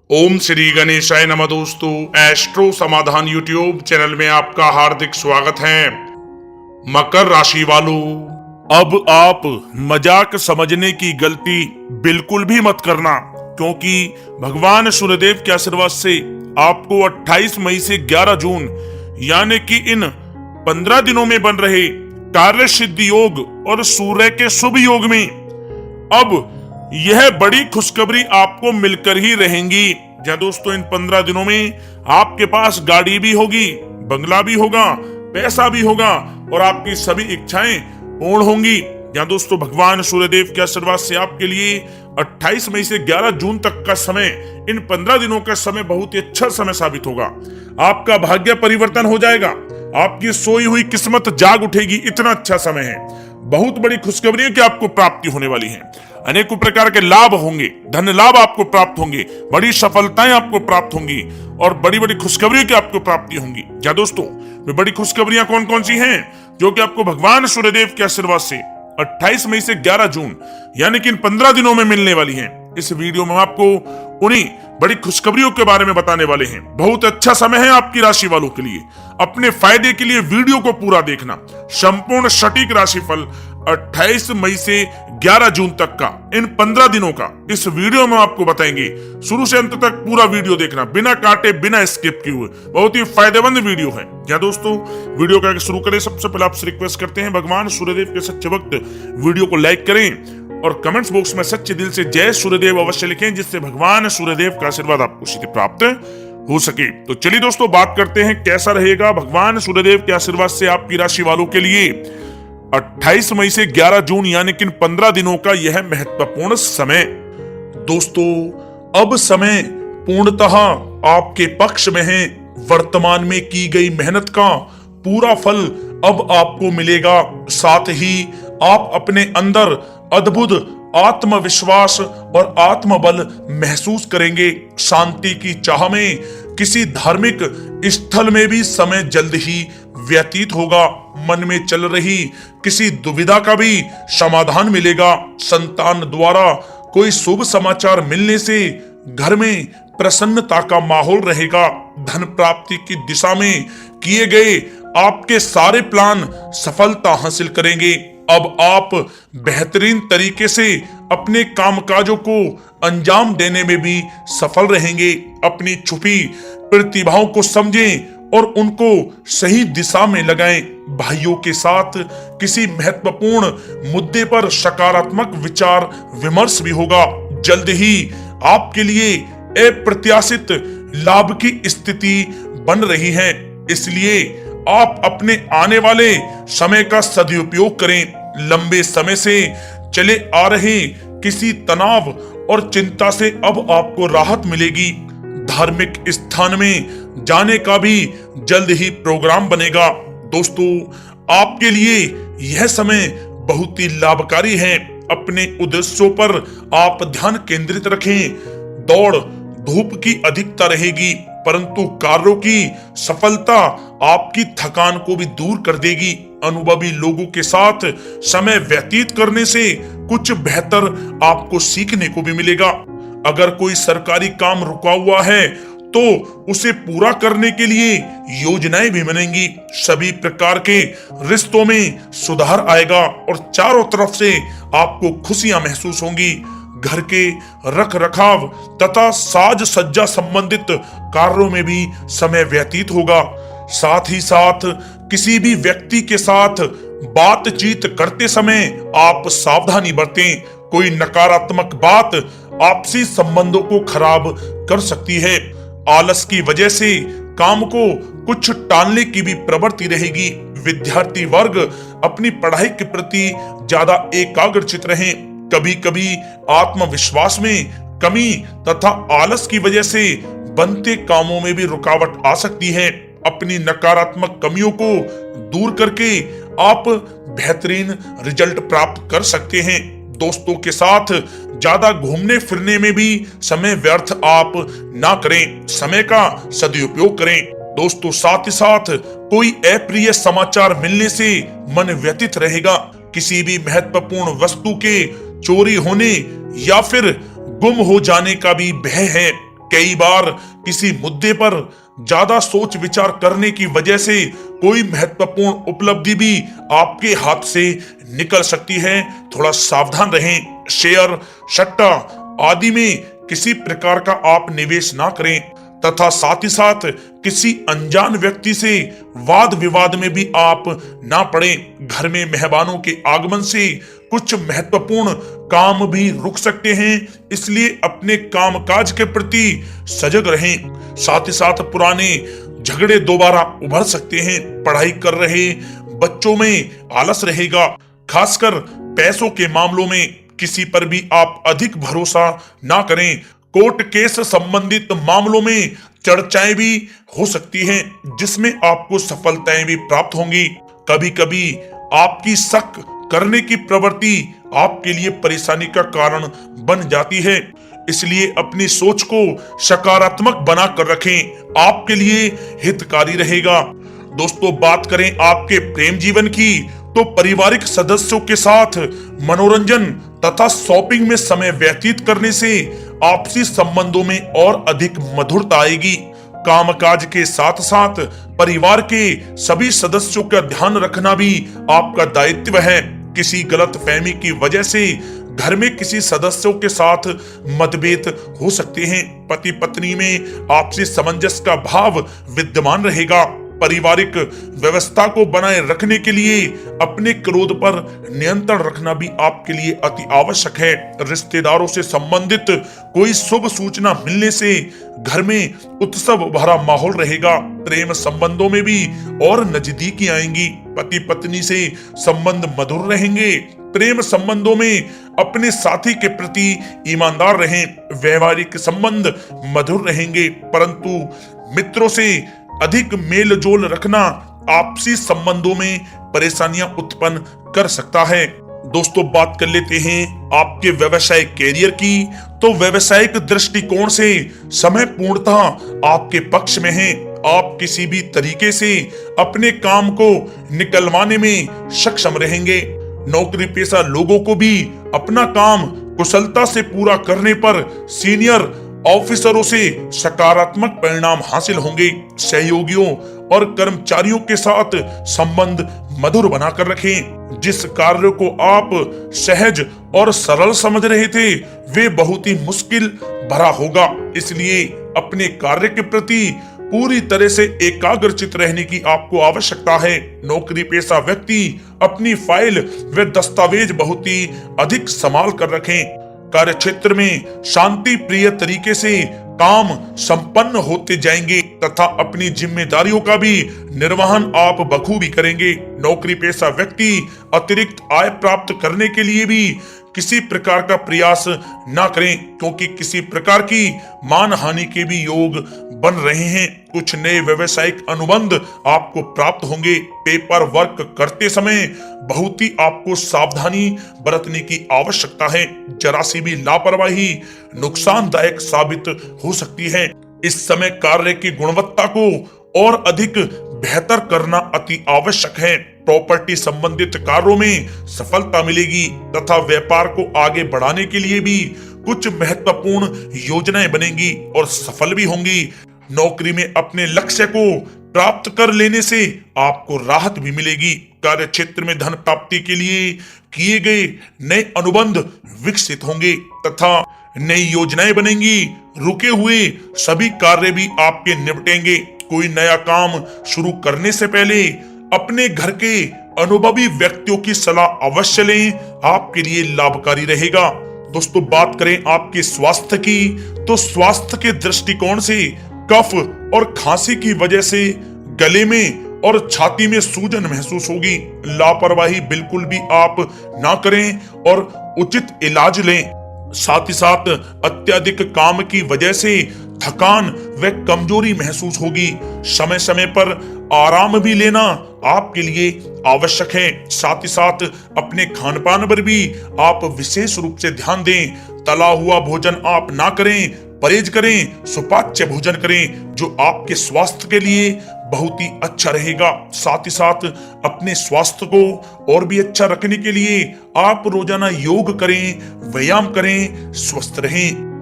ओम श्री गणेशाय नमः। दोस्तों, एस्ट्रो समाधान यूट्यूब चैनल में आपका हार्दिक स्वागत है। मकर राशि वालों, अब आप मजाक समझने की गलती बिल्कुल भी मत करना, क्योंकि भगवान सूर्यदेव के आशीर्वाद से आपको 28 मई से 11 जून यानी कि इन 15 दिनों में बन रहे कार्य सिद्धि योग और सूर्य के शुभ योग में अब यह बड़ी खुशखबरी आपको मिलकर ही रहेंगी। जी दोस्तों, इन 15 दिनों में आपके पास गाड़ी भी होगी, बंगला भी होगा, पैसा भी होगा और आपकी सभी इच्छाएं पूर्ण होंगी। जी दोस्तों, भगवान सूर्यदेव के आशीर्वाद से आपके लिए 28 मई से 11 जून तक का समय, इन 15 दिनों का समय बहुत ही अच्छा समय साबित होगा। आपका भाग्य परिवर्तन हो जाएगा, आपकी सोई हुई किस्मत जाग उठेगी। इतना अच्छा समय है, बहुत बड़ी खुशखबरी की आपको प्राप्ति होने वाली है। अनेकों प्रकार के लाभ होंगे, धन लाभ आपको प्राप्त होंगे, बड़ी सफलताएं आपको प्राप्त होंगी और बड़ी बड़ी खुशखबरियों की आपको प्राप्ति होंगी। क्या दोस्तों, वे बड़ी खुशखबरियां कौन कौन सी हैं जो कि आपको भगवान सूर्यदेव के आशीर्वाद से 28 मई से 11 जून यानी कि इन 15 दिनों में मिलने वाली हैं? इस वीडियो में आपको उन्हीं बड़ी खुशखबरियों के बारे में बताने वाले हैं। बहुत अच्छा समय है आपकी राशि वालों के लिए। अपने फायदे के लिए वीडियो को पूरा देखना। संपूर्ण सटीक राशिफल 28 मई से 11 जून तक का, इन 15 दिनों का इस वीडियो में आपको बताएंगे। शुरू से अंत तक पूरा वीडियो देखना, बिना काटे बिना स्किप किए हुए। बहुत ही फायदेमंद वीडियो है। क्या दोस्तों, वीडियो का शुरू करें सबसे पहले आपसे रिक्वेस्ट करते हैं, भगवान सूर्यदेव के सच्चे भक्त वीडियो को लाइक करें और कमेंट्स बॉक्स में सच्चे दिल से जय सूर्यदेव अवश्य लिखें, जिससे भगवान सूर्यदेव का आशीर्वाद आपको सीधे प्राप्त हो सके। तो चलिए दोस्तों, बात करते हैं कैसा रहेगा भगवान सूर्यदेव के आशीर्वाद से आपकी राशि वालों के लिए 28 मई से 11 जून यानी कि 15 दिनों का यह महत्वपूर्ण समय। दोस्तों, अब समय पूर्णतः आपके पक्ष में है। वर्तमान में की गई मेहनत का पूरा फल अब आपको मिलेगा। साथ ही आप अपने अंदर अद्भुत आत्मविश्वास और आत्मबल महसूस करेंगे। शांति की चाह में किसी धार्मिक स्थल में भी समय जल्द ही व्यतीत होगा। मन में चल रही किसी दुविधा का भी समाधान मिलेगा। संतान द्वारा कोई शुभ समाचार मिलने से घर में प्रसन्नता का माहौल रहेगा। धन प्राप्ति की दिशा में किए गए आपके सारे प्लान सफलता हासिल करेंगे। अब आप बेहतरीन तरीके से अपने कामकाजों को अंजाम देने में भी सफल रहेंगे। अपनी छुपी प्रतिभाओं को समझें और उनको सही दिशा में लगाएं। भाइयों के साथ किसी महत्वपूर्ण मुद्दे पर सकारात्मक विचार विमर्श भी होगा। जल्द ही आपके लिए अप्रत्याशित लाभ की स्थिति बन रही है, इसलिए आप अपने आने वाले समय का सदुपयोग करें। लंबे समय से चले आ रहे किसी तनाव और चिंता से अब आपको राहत मिलेगी। धार्मिक स्थान में जाने का भी जल्द ही प्रोग्राम बनेगा। दोस्तों, आपके लिए यह समय बहुत ही लाभकारी है। अपने उद्देश्यों पर आप ध्यान केंद्रित रखें। दौड़ धूप की अधिकता रहेगी, परंतु कार्यों की सफलता आपकी थकान को भी दूर कर देगी। अनुभवी लोगों के साथ समय व्यतीत करने से कुछ बेहतर आपको सीखने को भी मिलेगा। अगर कोई सरकारी काम रुका हुआ है तो उसे पूरा करने के लिए योजनाएं भी बनेंगी। सभी प्रकार के रिश्तों में सुधार आएगा और चारों तरफ से आपको खुशियां महसूस होंगी। घर के रख रखाव तथा साज सज्जा संबंधित कार्यों में भी समय व्यतीत होगा। साथ ही साथ किसी भी व्यक्ति के साथ बातचीत करते समय आप सावधानी बरतें। कोई नकारात्मक बात आपसी संबंधों को खराब कर सकती है। आलस की वजह से काम को कुछ टालने की भी प्रवृत्ति रहेगी। विद्यार्थी वर्ग अपनी पढ़ाई के प्रति ज्यादा एकाग्रचित रहें। कभी कभी आत्मविश्वास में कमी तथा आलस की वजह से बनते कामों में भी रुकावट आ सकती है। अपनी नकारात्मक कमियों को दूर करके आप बेहतरीन रिजल्ट प्राप्त कर सकते हैं। दोस्तों के साथ ज्यादा घूमने फिरने में भी समय व्यर्थ आप ना करें, समय का सदुपयोग करें। दोस्तों, साथ ही साथ कोई अप्रिय समाचार मिलने से मन व्यतीत रहेगा। किसी भी महत्वपूर्ण वस्तु के चोरी होने या फिर गुम हो जाने का भी भय है। कई बार किसी मुद्दे पर ज्यादा सोच विचार करने की वजह से कोई महत्वपूर्ण उपलब्धि भी आपके हाथ से निकल सकती है। थोड़ा सावधान रहें। शेयर, सट्टा आदि में किसी प्रकार का आप निवेश ना करें तथा साथ ही साथ किसी अनजान व्यक्ति से वाद विवाद में भी आप ना पड़ें। घर में मेहमानों के आगमन से कुछ महत्वपूर्ण काम भी रुक सकते हैं, इसलिए अपने कामकाज के प्रति सजग रहें। साथ ही साथ पुराने झगड़े दोबारा उभर सकते हैं। पढ़ाई कर रहे बच्चों में आलस रहेगा। खासकर पैसों के मामलों में किसी पर भी आप अधिक भरोसा ना करें। कोर्ट केस संबंधित मामलों में चर्चाएं भी हो सकती हैं, जिसमें आपको सफलताएं भी प्राप्त होंगी। कभी कभी आपकी शक करने की प्रवृत्ति आपके लिए परेशानी का कारण बन जाती है, इसलिए अपनी सोच को सकारात्मक बनाकर रखें, आपके लिए हितकारी रहेगा। दोस्तों, बात करें आपके प्रेम जीवन की तो पारिवारिक सदस्यों के साथ मनोरंजन तथा शॉपिंग में समय व्यतीत करने से आपसी संबंधों में और अधिक मधुरता आएगी। कामकाज के साथ साथ परिवार के सभी सदस्यों का ध्यान रखना भी आपका दायित्व है। किसी गलतफहमी की वजह से घर में किसी सदस्यों के साथ मतभेद हो सकते हैं। पति पत्नी में आपसी सामंजस्य का भाव विद्यमान रहेगा। पारिवारिक व्यवस्था को बनाए रखने के लिए अपने क्रोध पर नियंत्रण रखना भी आपके लिए अति आवश्यक है। रिश्तेदारों से संबंधित कोई शुभ सूचना मिलने से घर में उत्सव भरा माहौल रहेगा। प्रेम संबंधों में भी और नजदीकी आएंगी। पति पत्नी से संबंध मधुर रहेंगे। प्रेम संबंधों में अपने साथी के प्रति ईमानदार रहें। व्यवहारिक संबंध मधुर रहेंगे, परंतु मित्रों से अधिक मेल जोल रखना आपसी संबंधों में परेशानियां उत्पन्न कर सकता है। दोस्तों, बात कर लेते हैं आपके व्यवसायिक कैरियर की। तो व्यवसायिक दृष्टिकोण से समय पूर्णतः आपके पक्ष में है। आप किसी भी तरीके से अपने काम को निकलवाने में सक्षम रहेंगे। नौकरी पेशा लोगों को भी अपना काम कुशलता से पूरा करने पर सीनियर ऑफिसरों से सकारात्मक परिणाम हासिल होंगे। सहयोगियों और कर्मचारियों के साथ संबंध मधुर बनाकर रखें। जिस कार्य को आप सहज और सरल समझ रहे थे वे बहुत ही मुश्किल भरा होगा, इसलिए अपने कार्य के प्रति पूरी तरह से एकाग्रचित रहने की आपको आवश्यकता है। नौकरी पेशा व्यक्ति अपनी फाइल व दस्तावेज बहुत ही अधिक संभाल कर रखें। कार्य क्षेत्र में शांति प्रिय तरीके से काम संपन्न होते जाएंगे तथा अपनी जिम्मेदारियों का भी निर्वहन आप बखूबी करेंगे। नौकरी पेशा व्यक्ति अतिरिक्त आय प्राप्त करने के लिए भी किसी प्रकार का प्रयास ना करें, क्योंकि किसी प्रकार की मान हानि के भी योग बन रहे हैं। कुछ नए व्यवसायिक अनुबंध आपको प्राप्त होंगे। पेपर वर्क करते समय बहुत ही आपको सावधानी बरतने की आवश्यकता है। जरा सी भी लापरवाही नुकसानदायक साबित हो सकती है। इस समय कार्य की गुणवत्ता को और अधिक बेहतर करना अति आवश्यक है। प्रॉपर्टी संबंधित कार्यों में सफलता मिलेगी तथा व्यापार को आगे बढ़ाने के लिए भी कुछ महत्वपूर्ण योजनाएं बनेंगी और सफल भी होंगी। नौकरी में अपने लक्ष्य को प्राप्त कर लेने से आपको राहत भी मिलेगी। कार्य क्षेत्र में धन प्राप्ति के लिए किए गए नए अनुबंध विकसित होंगे तथा नई योजनाएं बनेंगी। रुके हुए सभी कार्य भी आपके निपटेंगे। कोई नया काम शुरू करने से पहले अपने घर के अनुभवी व्यक्तियों की सलाह अवश्य लें, आपके लिए लाभकारी रहेगा। दोस्तों, बात करें आपके स्वास्थ्य की तो स्वास्थ्य के दृष्टिकोण से कफ और खांसी की वजह से गले में और छाती में सूजन महसूस होगी। लापरवाही बिल्कुल भी आप ना करें और उचित इलाज लें। साथ ही साथ अत्यधिक काम की वजह से थकान व कमजोरी महसूस होगी। समय समय पर आराम भी लेना आपके लिए आवश्यक है। साथ ही साथ अपने खान पान पर भी आप विशेष रूप से ध्यान दें। तला हुआ भोजन आप ना करें, परहेज करें, सुपाच्य भोजन करें जो आपके स्वास्थ्य के लिए बहुत ही अच्छा रहेगा। साथ ही साथ अपने स्वास्थ्य को और भी अच्छा रखने के लिए आप रोजाना योग करें, व्यायाम करें, स्वस्थ रहें।